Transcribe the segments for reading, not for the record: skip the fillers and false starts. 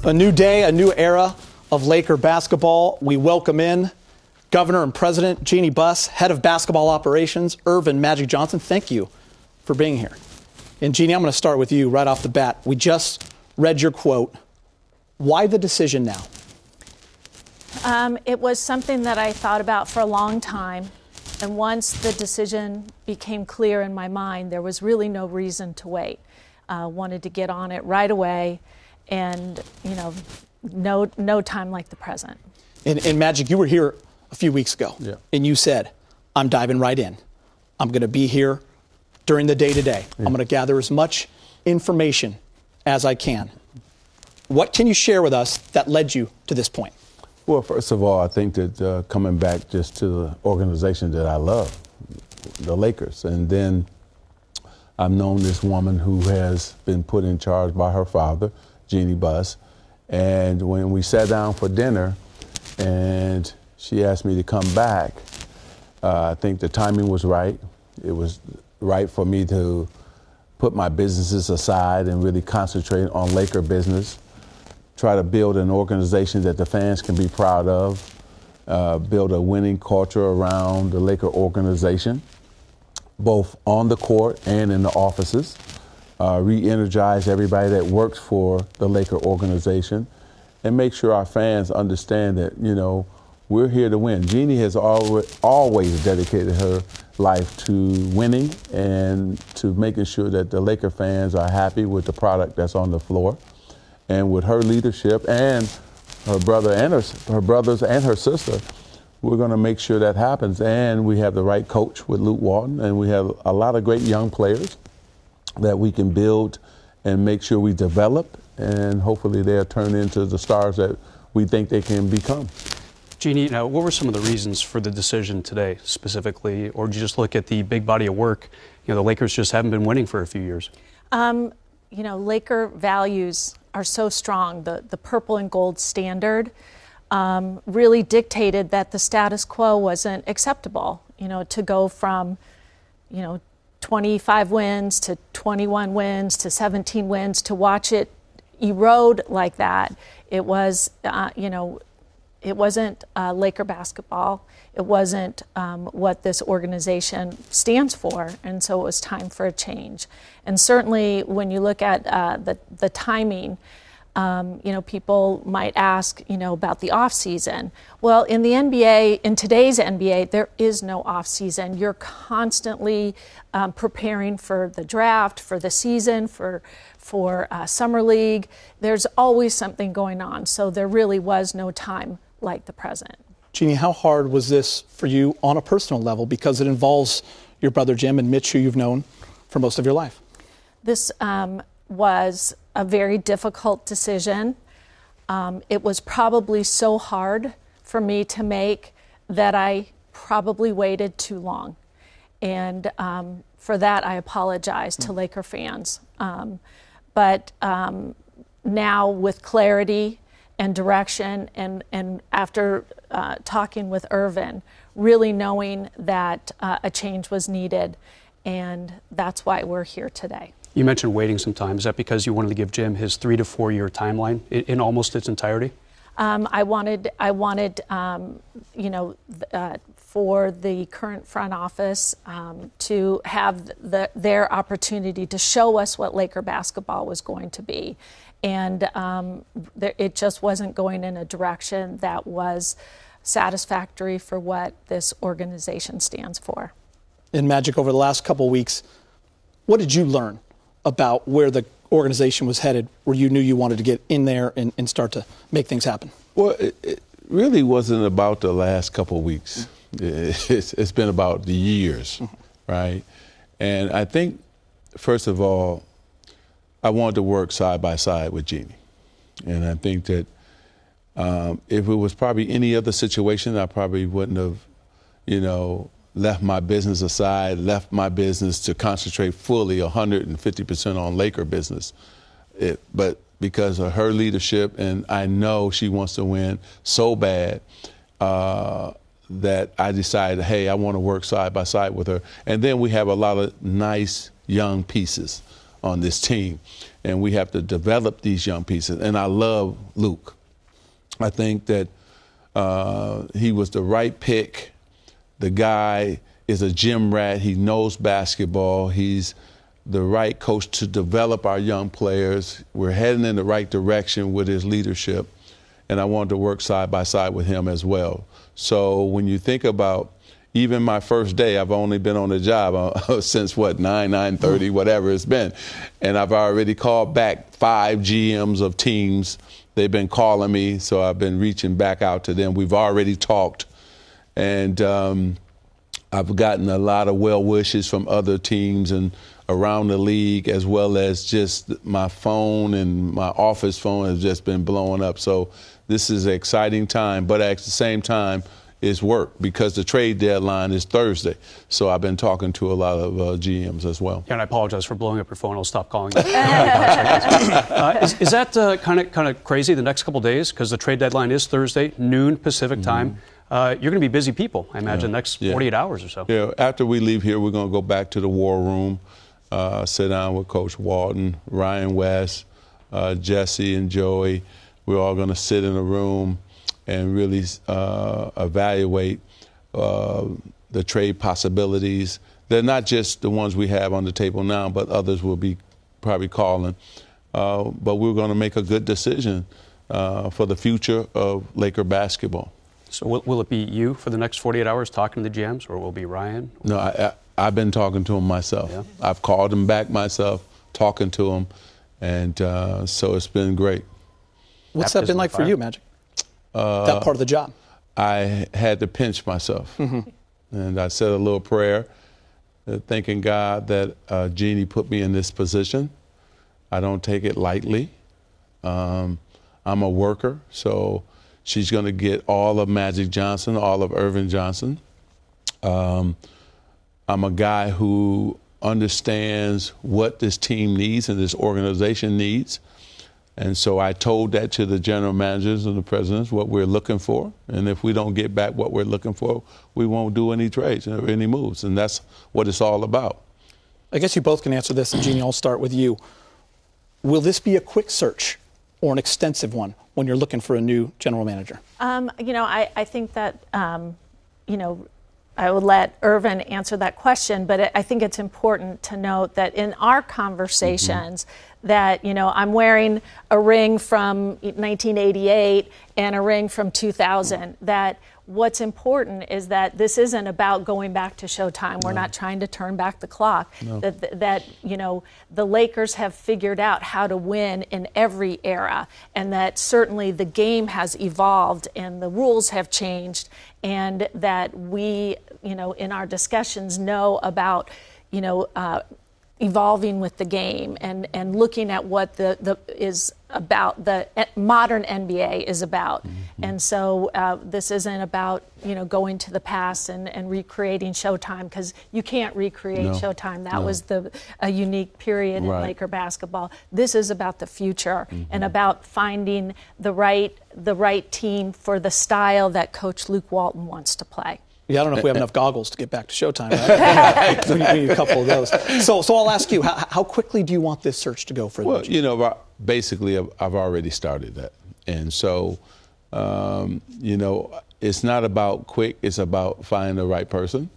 A new day, a new era of Laker basketball. We welcome in Governor and President Jeanie Buss, Head of Basketball Operations, Earvin Magic Johnson. Thank you for being here. And Jeanie, I'm going to start with you right off the bat. We just read your quote. Why the decision now? It was something that I thought about for a long time. And once the decision became clear in my mind, there was really no reason to wait. Wanted to get on it right away. And, no time like the present. And Magic, you were here a few weeks ago. Yeah. And you said, I'm diving right in. I'm going to be here during the day today. I'm going to gather as much information as I can. What can you share with us that led you to this point? Well, first of all, I think that coming back just to the organization that I love, the Lakers, and then I've known this woman who has been put in charge by her father, Jeanie Buss, and when we sat down for dinner and she asked me to come back, I think the timing was right. It was right for me to put my businesses aside and really concentrate on Laker business, try to build an organization that the fans can be proud of, build a winning culture around the Laker organization, both on the court and in the offices, re-energize everybody that works for the Laker organization, and make sure our fans understand that, we're here to win. Jeanie has always dedicated her life to winning and to making sure that the Laker fans are happy with the product that's on the floor. And with her leadership and her brother and her brothers and her sister, we're going to make sure that happens. And we have the right coach with Luke Walton, and we have a lot of great young players that we can build and make sure we develop, and hopefully they'll turn into the stars that we think they can become. Jeanie, now, what were some of the reasons for the decision today specifically, or did you just look at the big body of work? The Lakers just haven't been winning for a few years. Laker values are so strong. The purple and gold standard really dictated that the status quo wasn't acceptable. To go from, 25 wins to 21 wins to 17 wins, to watch it erode like that, it was, it wasn't Laker basketball. It wasn't what this organization stands for, and so it was time for a change. And certainly, when you look at the timing, people might ask, about the off season. Well, in the NBA, in today's NBA, there is no off season. You're constantly preparing for the draft, for the season, for summer league. There's always something going on. So there really was no time like the present. Jeanie, how hard was this for you on a personal level, because it involves your brother Jim and Mitch, who you've known for most of your life? This was a very difficult decision. It was probably so hard for me to make that I probably waited too long. And for that, I apologize to Laker fans. But now, with clarity and direction, and after talking with Earvin, really knowing that a change was needed, and that's why we're here today. You mentioned waiting some time. Is that because you wanted to give Jim his 3 to 4 year timeline in almost its entirety? I wanted, for the current front office to have their opportunity to show us what Laker basketball was going to be. And it just wasn't going in a direction that was satisfactory for what this organization stands for. In Magic, over the last couple of weeks, what did you learn about where the organization was headed, where you knew you wanted to get in there and start to make things happen? Well, it really wasn't about the last couple of weeks. It's been about the years, right? And I think, first of all, I wanted to work side by side with Jeanie. And I think that if it was probably any other situation, I probably wouldn't have, left my business aside, left my business to concentrate fully 150% on Laker business. But because of her leadership, and I know she wants to win so bad, that I decided, hey, I want to work side by side with her. And then we have a lot of nice young pieces on this team. And we have to develop these young pieces. And I love Luke. I think that he was the right pick. The guy is a gym rat. He knows basketball. He's the right coach to develop our young players. We're heading in the right direction with his leadership. And I wanted to work side by side with him as well. So when you think about even my first day, I've only been on the job since 9:30, whatever it's been. And I've already called back 5 GMs of teams. They've been calling me, so I've been reaching back out to them. We've already talked. And I've gotten a lot of well wishes from other teams and around the league, as well as just my phone and my office phone has just been blowing up. So this is an exciting time, but at the same time, it's work because the trade deadline is Thursday. So I've been talking to a lot of GMs as well. Yeah, and I apologize for blowing up your phone. I'll stop calling you. Is that kind of crazy the next couple of days? Because the trade deadline is Thursday, noon Pacific time. You're going to be busy people, I imagine, next 48 hours or so. Yeah, after we leave here, we're going to go back to the war room, sit down with Coach Walton, Ryan West, Jesse and Joey. We're all going to sit in a room and really evaluate the trade possibilities. They're not just the ones we have on the table now, but others will be probably calling. But we're going to make a good decision for the future of Laker basketball. So will it be you for the next 48 hours talking to the GMs, or will it be Ryan? No, I've been talking to them myself. Yeah. I've called them back myself, talking to them, and so it's been great. What's that been like for you, Magic? That part of the job? I had to pinch myself. And I said a little prayer, thanking God that Jeanie put me in this position. I don't take it lightly. I'm a worker, so she's going to get all of Magic Johnson, all of Earvin Johnson. I'm a guy who understands what this team needs and this organization needs. And so I told that to the general managers and the presidents, what we're looking for. And if we don't get back what we're looking for, we won't do any trades or any moves. And that's what it's all about. I guess you both can answer this. And Jeanie, I'll start with you. Will this be a quick search or an extensive one when you're looking for a new general manager? I think that, I would let Earvin answer that question, but I think it's important to note that in our conversations that, I'm wearing a ring from 1988 and a ring from 2000, that what's important is that this isn't about going back to Showtime. We're not trying to turn back the clock. That the Lakers have figured out how to win in every era, and that certainly the game has evolved and the rules have changed, and that we, in our discussions know about, evolving with the game and looking at what the is about, the modern NBA is about. And so this isn't about, going to the past and recreating Showtime, because you can't recreate Showtime. That was a unique period in Laker basketball. This is about the future and about finding the right team for the style that Coach Luke Walton wants to play. Yeah, I don't know if we have enough goggles to get back to Showtime, right? We need a couple of those. So I'll ask you, how quickly do you want this search to go for? Well, basically, I've already started that. And so, it's not about quick. It's about finding the right person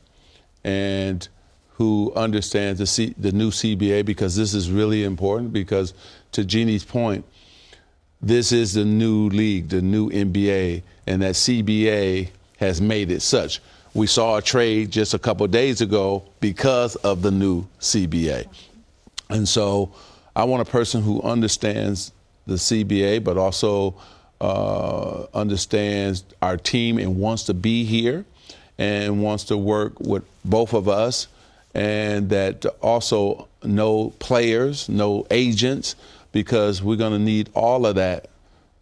and who understands the new CBA, because this is really important, because to Jeannie's point, this is the new league, the new NBA, and that CBA has made it such. We saw a trade just a couple of days ago because of the new CBA. And so I want a person who understands the CBA, but also understands our team and wants to be here and wants to work with both of us, and that also know players, know agents, because we're going to need all of that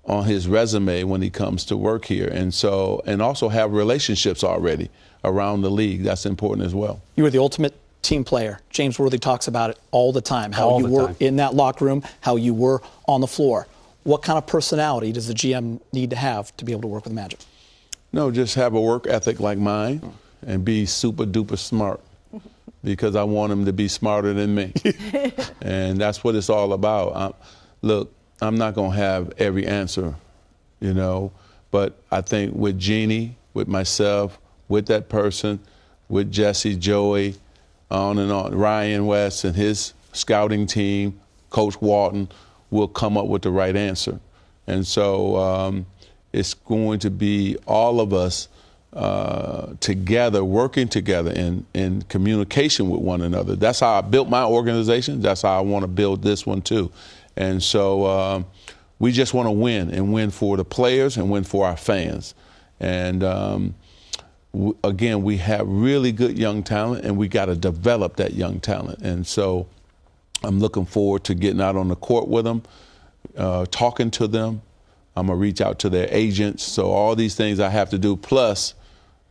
on his resume when he comes to work here. And so, and also have relationships already around the league. That's important as well. You were the ultimate team player. James Worthy talks about it all the time, how you were in that locker room, how you were on the floor. What kind of personality does the GM need to have to be able to work with Magic? No, just have a work ethic like mine and be super duper smart. because I want them to be smarter than me. And that's what it's all about. Look, I'm not going to have every answer, you know, but I think with Jeanie, with myself, with that person, with Jesse, Joey, on and on, Ryan West and his scouting team, Coach Walton, will come up with the right answer. And so it's going to be all of us together, working together in communication with one another. That's how I built my organization. That's how I want to build this one too. And so we just want to win, and win for the players and win for our fans. And again, we have really good young talent, and we got to develop that young talent. And so I'm looking forward to getting out on the court with them, talking to them. I'm going to reach out to their agents. So all these things I have to do, plus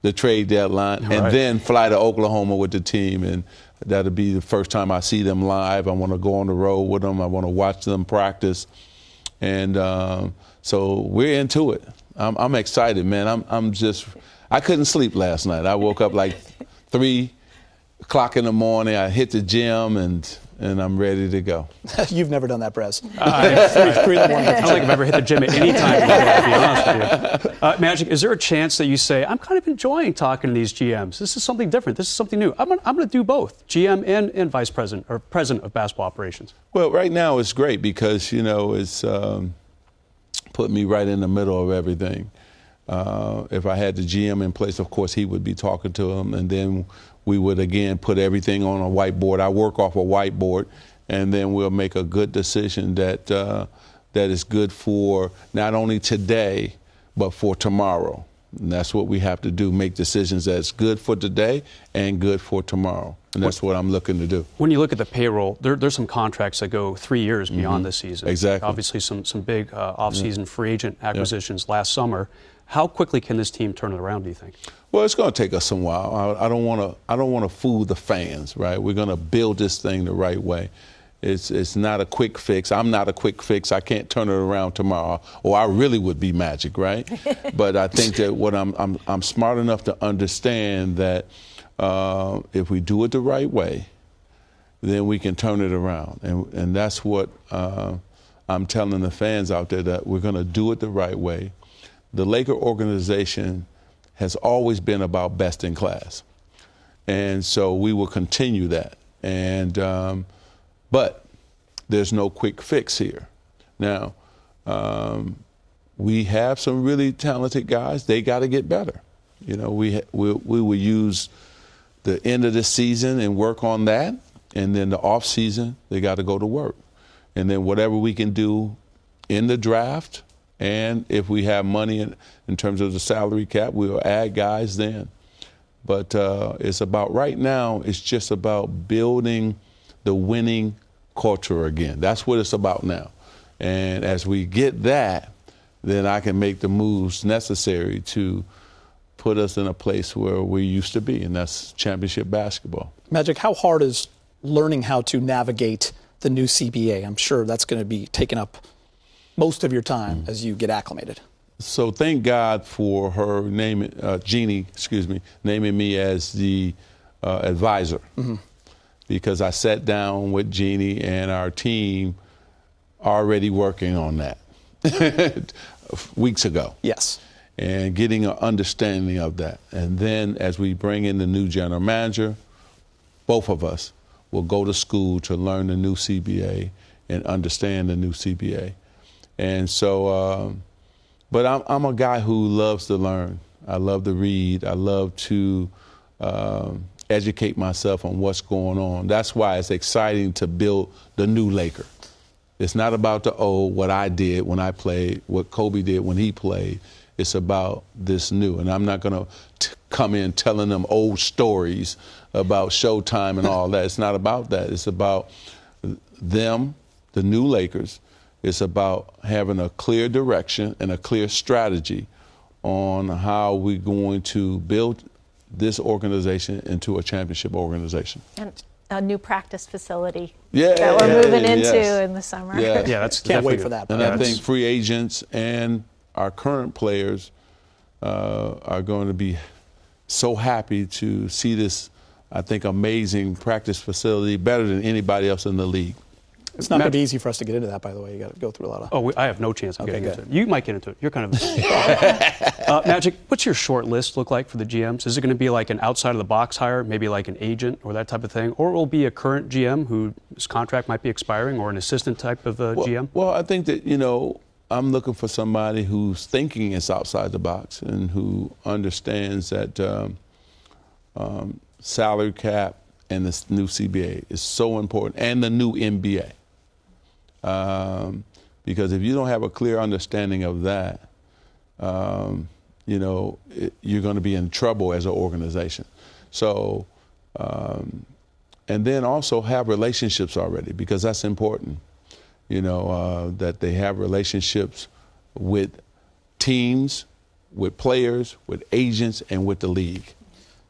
the trade deadline, and then fly to Oklahoma with the team. And that'll be the first time I see them live. I want to go on the road with them. I want to watch them practice. And so we're into it. I'm excited, man. I couldn't sleep last night. I woke up like 3 o'clock in the morning. I hit the gym, and I'm ready to go. You've never done that, Brez. 3 in the morning. I don't think I've ever hit the gym at any time before, to be honest with you. Magic, is there a chance that you say, I'm kind of enjoying talking to these GMs. This is something different. This is something new. I'm going to do both, GM and vice president or president of basketball operations? Well, right now it's great because, you know, it's put me right in the middle of everything. If I had the GM in place, of course, he would be talking to him, and then we would, again, put everything on a whiteboard. I work off a whiteboard, and then we'll make a good decision that is good for not only today, but for tomorrow. And that's what we have to do, make decisions that's good for today and good for tomorrow. And that's what I'm looking to do. When you look at the payroll, there's some contracts that go 3 years beyond this season. Exactly. Obviously, some big off-season free agent acquisitions last summer. How quickly can this team turn it around, do you think? Well, it's going to take us some while. I don't want to fool the fans, right? We're going to build this thing the right way. It's not a quick fix. I'm not a quick fix. I can't turn it around tomorrow, or I really would be Magic, right? But I think that what I'm smart enough to understand that if we do it the right way, then we can turn it around, and that's what I'm telling the fans out there, that we're going to do it the right way. The Laker organization has always been about best in class, and so we will continue that. And but there's no quick fix here. Now, we have some really talented guys. They got to get better. You know, we will use the end of the season and work on that, and then the off season they got to go to work, and then whatever we can do in the draft. And if we have money in terms of the salary cap, we'll add guys then. But it's about, right now, it's just about building the winning culture again. That's what it's about now. And as we get that, then I can make the moves necessary to put us in a place where we used to be, and that's championship basketball. Magic, how hard is learning how to navigate the new CBA? I'm sure that's going to be taken up most of your time as you get acclimated. So thank God for her naming, Jeanie, naming me as the advisor. Because I sat down with Jeanie and our team already working on that weeks ago. Yes. And getting an understanding of that. And then as we bring in the new general manager, both of us will go to school to learn the new CBA and understand the new CBA. And so, but I'm a guy who loves to learn. I love to read. I love to educate myself on what's going on. That's why it's exciting to build the new Laker. It's not about the old, what I did when I played, what Kobe did when he played. It's about this new. And I'm not going to come in telling them old stories about Showtime and all that. It's not about that. It's about them, the new Lakers. It's about having a clear direction and a clear strategy on how we're going to build this organization into a championship organization. And a new practice facility that we're moving into in the summer. Yeah, that's can't wait for that. And I think free agents and our current players are going to be so happy to see this I think, amazing practice facility, better than anybody else in the league. It's not going to be easy for us to get into that, by the way. You got to go through a lot of. Oh, I have no chance of getting good. into it. You might get into it. You're kind of. Magic, what's your short list look like for the GMs? Is it going to be like an outside of the box hire, maybe like an agent or that type of thing, or it will be a current GM whose contract might be expiring, or an assistant type of GM? Well, I think that I'm looking for somebody whose thinking is outside the box and who understands that salary cap and the new CBA is so important, and the new NBA. Because if you don't have a clear understanding of that, you're going to be in trouble as an organization. So, and then also have relationships already, because that's important. That they have relationships with teams, with players, with agents, and with the league.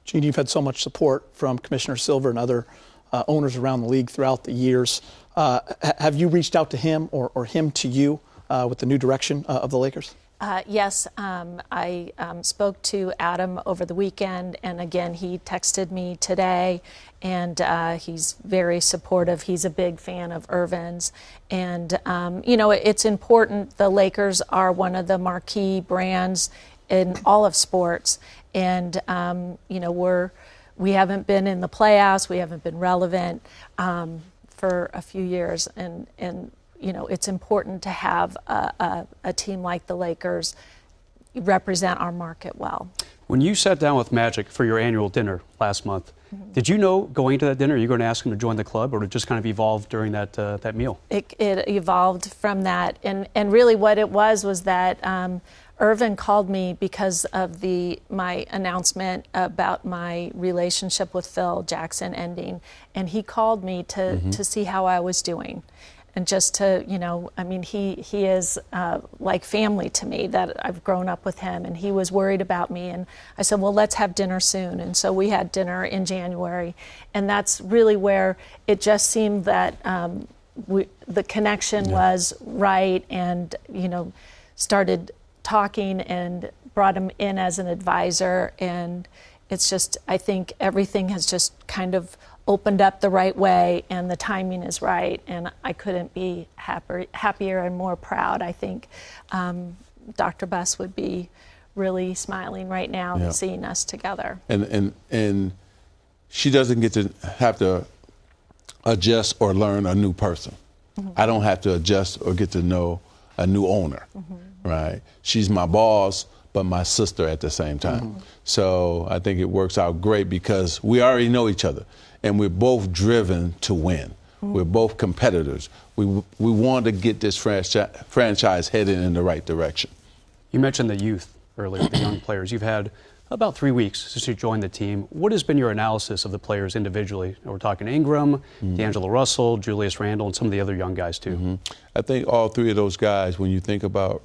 Jeanie, you've had so much support from Commissioner Silver and other owners around the league throughout the years. Have you reached out to him or him to you with the new direction of the Lakers? Yes, I spoke to Adam over the weekend, and again, he texted me today, and he's very supportive. He's a big fan of Earvin's, and it's important. The Lakers are one of the marquee brands in all of sports, and we haven't been in the playoffs, we haven't been relevant for a few years, and it's important to have a team like the Lakers represent our market well. When you sat down with Magic for your annual dinner last month, did you know going to that dinner you're going to ask him to join the club, or did it just kind of evolve during that meal? It evolved from that, and really what it was that Earvin called me because of my announcement about my relationship with Phil Jackson ending, and he called me to see how I was doing. And just to, he is like family to me, that I've grown up with him, and he was worried about me. And I said, well, let's have dinner soon. And so we had dinner in January. And that's really where it just seemed that the connection was right, and, started talking and brought him in as an advisor. And it's just, I think everything has just kind of opened up the right way, and the timing is right, and I couldn't be happier and more proud. I think Dr. Buss would be really smiling right now seeing us together. And she doesn't get to have to adjust or learn a new person. I don't have to adjust or get to know a new owner, right? She's my boss, but my sister at the same time. So I think it works out great because we already know each other, and we're both driven to win. We're both competitors. We want to get this franchise headed in the right direction. You mentioned the youth earlier, the young players. You've had about 3 weeks since you joined the team. What has been your analysis of the players individually? We're talking Ingram, D'Angelo Russell, Julius Randle, and some of the other young guys too. I think all three of those guys, when you think about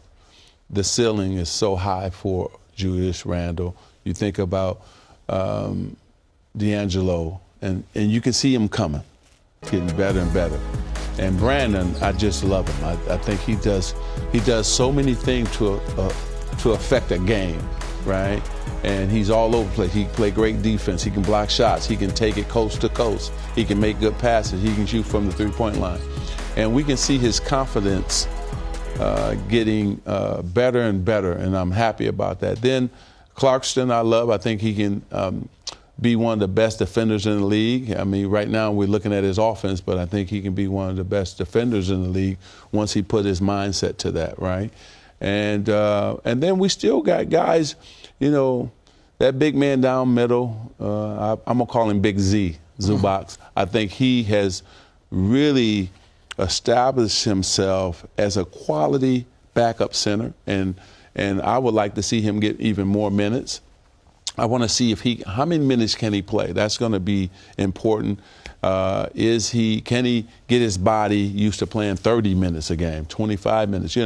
the ceiling is so high for Julius Randle, you think about D'Angelo, and you can see him coming, getting better and better. And Brandon, I just love him. I think he does so many things to affect a game, right? And he's all over the place. He can play great defense. He can block shots. He can take it coast to coast. He can make good passes. He can shoot from the three-point line. And we can see his confidence getting better and better, and I'm happy about that. Then Clarkston, I love. I think he can be one of the best defenders in the league. I mean, right now we're looking at his offense, but I think he can be one of the best defenders in the league once he put his mindset to that, right? And then we still got guys, that big man down middle, I'm going to call him Big Z, Zubac. I think he has really established himself as a quality backup center, and I would like to see him get even more minutes. I want to see how many minutes can he play? That's going to be important. Can he get his body used to playing 30 minutes a game, 25 minutes,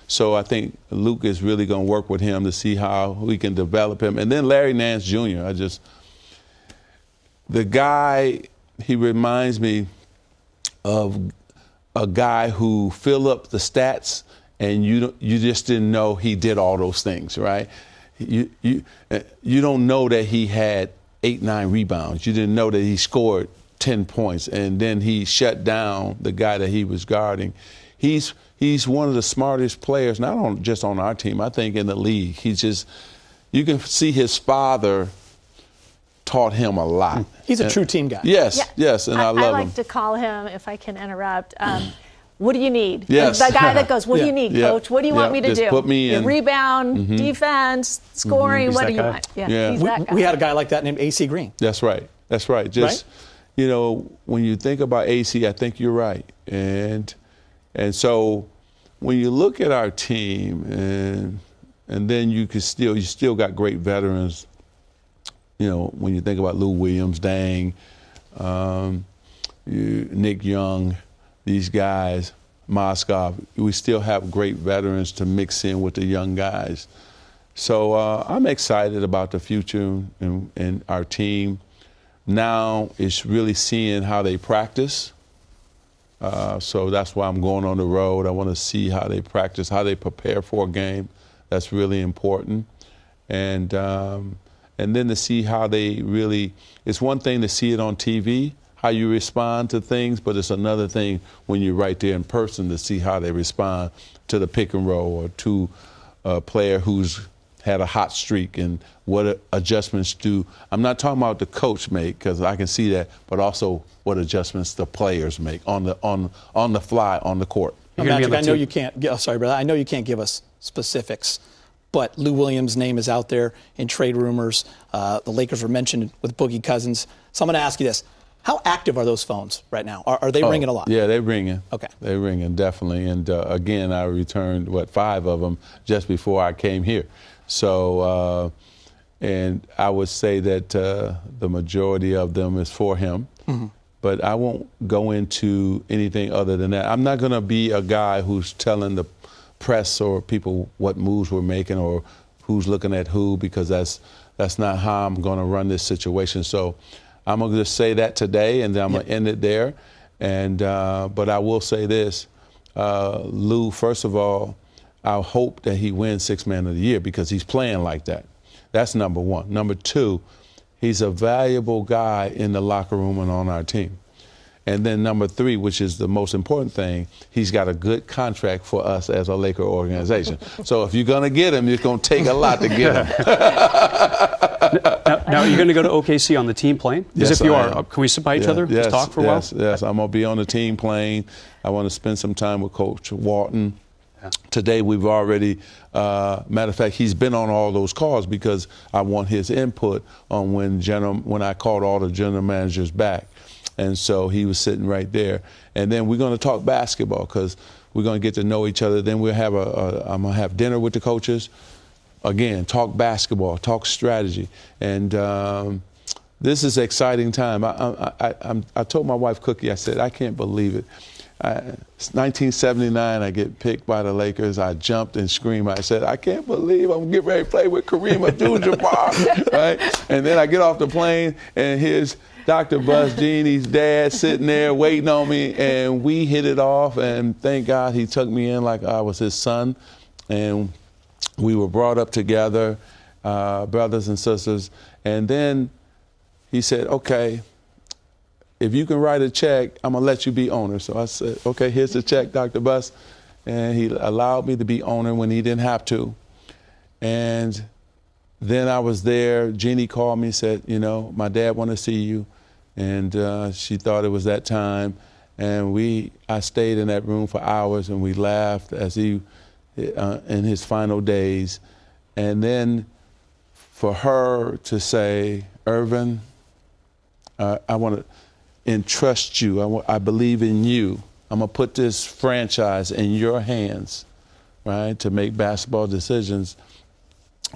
So I think Luke is really going to work with him to see how we can develop him. And then Larry Nance Jr., the guy, he reminds me of a guy who filled up the stats and you just didn't know he did all those things, right? You don't know that he had 8, 9 rebounds. You didn't know that he scored 10 points, and then he shut down the guy that he was guarding. He's one of the smartest players, not just on our team, I think in the league. You can see his father taught him a lot. He's a true team guy. Yes, Yeah. yes, and I love him. I like to call him, if I can interrupt, what do you need? Yes. The guy that goes, what do you need, Yeah. Coach? What do you want me to Just do? put me in. Rebound, defense, scoring, He's what that do you guy. want? Yeah. He's that guy. We had a guy like that named AC Green. That's right. Just, when you think about AC, I think you're right. And so when you look at our team, and then you still got great veterans. When you think about Lou Williams, Dang, Nick Young, these guys, Moscow, we still have great veterans to mix in with the young guys. So I'm excited about the future and our team. Now it's really seeing how they practice. So that's why I'm going on the road. I want to see how they practice, how they prepare for a game. That's really important. And then to see how they really, it's one thing to see it on TV, how you respond to things, but it's another thing when you're right there in person to see how they respond to the pick and roll or to a player who's had a hot streak and what adjustments do. I'm not talking about the coach make, because I can see that, but also what adjustments the players make on the fly on the court. Magic, I know you can't. Sorry, brother. I know you can't give us specifics, but Lou Williams' name is out there in trade rumors. The Lakers were mentioned with Boogie Cousins. So I'm going to ask you this: how active are those phones right now? Are they ringing a lot? Yeah, they're ringing. Okay, they're ringing definitely. And again, I returned 5 of them just before I came here. So, and I would say that the majority of them is for him. Mm-hmm. But I won't go into anything other than that. I'm not going to be a guy who's telling the press or people what moves we're making or who's looking at who, because that's not how I'm going to run this situation. So I'm going to just say that today, and then I'm going to end it there. And but I will say this, Lou, first of all, I hope that he wins Sixth Man of the Year because he's playing like that. That's number one. Number two, he's a valuable guy in the locker room and on our team. And then number three, which is the most important thing, he's got a good contract for us as a Laker organization. So if you're going to get him, it's going to take a lot to get him. Now, you're going to go to OKC on the team plane? Yes, if you I are, am. can we sit by each other and talk for a while? Yes, I'm going to be on the team plane. I want to spend some time with Coach Walton. Yeah. Today we've already, matter of fact, he's been on all those calls because I want his input on when I called all the general managers back. And so he was sitting right there. And then we're going to talk basketball because we're going to get to know each other. Then we'll have I'm going to have dinner with the coaches. Again, talk basketball, talk strategy. And this is an exciting time. I told my wife, Cookie, I said, I can't believe it. It's 1979, I get picked by the Lakers. I jumped and screamed. I said, I can't believe I'm getting ready to play with Kareem Abdul-Jabbar, right? And then I get off the plane, and here's Dr. Bus, Jeannie's dad, sitting there waiting on me, and we hit it off, and thank God he took me in like I was his son, and we were brought up together, brothers and sisters, and then he said, okay, if you can write a check, I'm going to let you be owner. So I said, okay, here's the check, Dr. Bus. And he allowed me to be owner when he didn't have to. And then I was there. Jeanie called me and said, my dad wanted to see you. And she thought it was that time. And I stayed in that room for hours, and we laughed as he, in his final days. And then for her to say, Earvin, I want to entrust you. I believe in you. I'm going to put this franchise in your hands, right, to make basketball decisions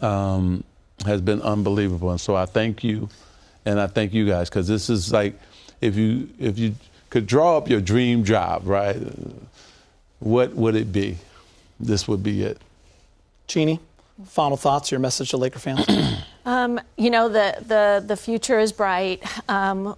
has been unbelievable. And so I thank you, and I thank you guys, because this is like, if you could draw up your dream job, right, what would it be? This would be it. Jeanie, final thoughts, your message to Laker fans? The future is bright.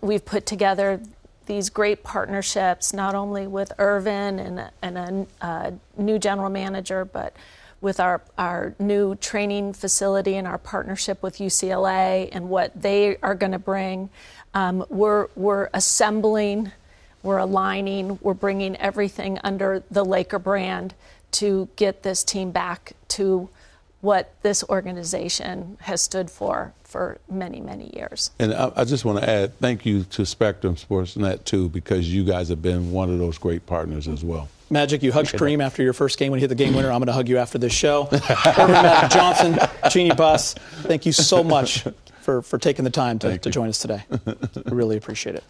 We've put together these great partnerships, not only with Earvin and a new general manager, but with our new training facility and our partnership with UCLA and what they are going to bring. We're assembling, we're aligning, we're bringing everything under the Laker brand to get this team back to what this organization has stood for many, many years. And I just want to add thank you to Spectrum Sportsnet, too, because you guys have been one of those great partners as well. Magic, you hugged Kareem after your first game when you hit the game winner. I'm going to hug you after this show. Earvin, Magic Johnson, Jeanie Buss, thank you so much for taking the time to join us today. I really appreciate it.